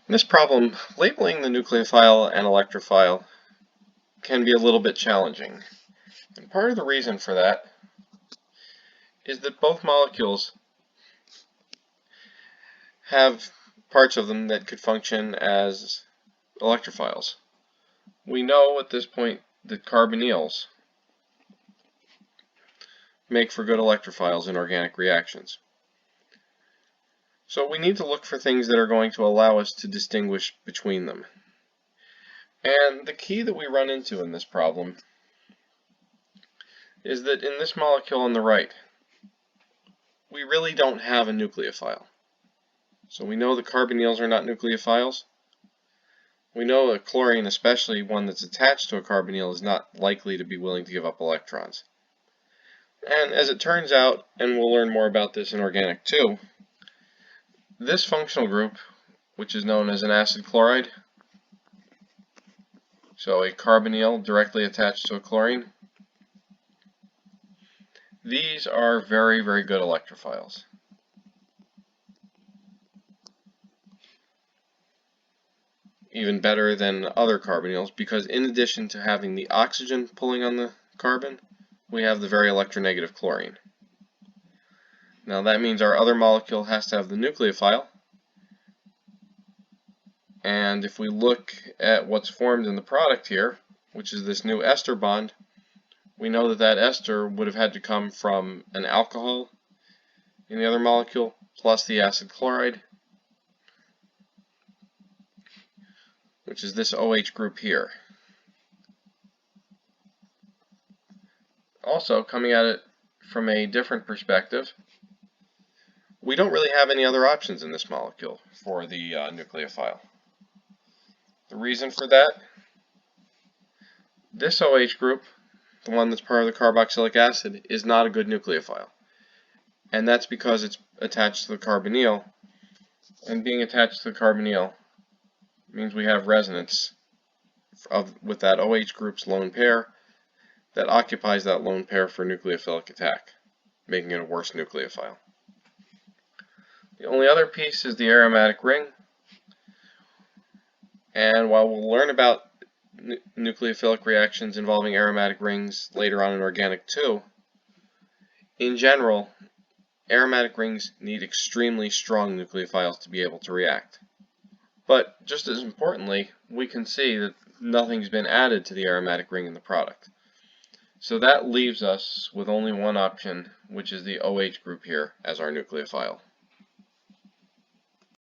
In this problem, labeling the nucleophile and electrophile can be a little bit challenging. And part of the reason for that is that both molecules have parts of them that could function as electrophiles. We know at this point that carbonyls make for good electrophiles in organic reactions. So we need to look for things that are going to allow us to distinguish between them. And the key that we run into in this problem is that in this molecule on the right, we really don't have a nucleophile. So we know the carbonyls are not nucleophiles. We know a chlorine, especially one that's attached to a carbonyl, is not likely to be willing to give up electrons. And as it turns out, and we'll learn more about this in organic too, this functional group, which is known as an acid chloride, so a carbonyl directly attached to a chlorine, these are very, very good electrophiles. Even better than other carbonyls, because in addition to having the oxygen pulling on the carbon, we have the very electronegative chlorine. Now that means our other molecule has to have the nucleophile, and if we look at what's formed in the product here, which is this new ester bond, we know that that ester would have had to come from an alcohol in the other molecule plus the acid chloride, which is this OH group here. Also, coming at it from a different perspective, we don't really have any other options in this molecule for the nucleophile. The reason for that, this OH group, the one that's part of the carboxylic acid, is not a good nucleophile. And that's because it's attached to the carbonyl, and being attached to the carbonyl means we have resonance with that OH group's lone pair that occupies that lone pair for nucleophilic attack, making it a worse nucleophile. The only other piece is the aromatic ring, and while we'll learn about nucleophilic reactions involving aromatic rings later on in organic too, in general, aromatic rings need extremely strong nucleophiles to be able to react. But just as importantly, we can see that nothing's been added to the aromatic ring in the product. So that leaves us with only one option, which is the OH group here as our nucleophile.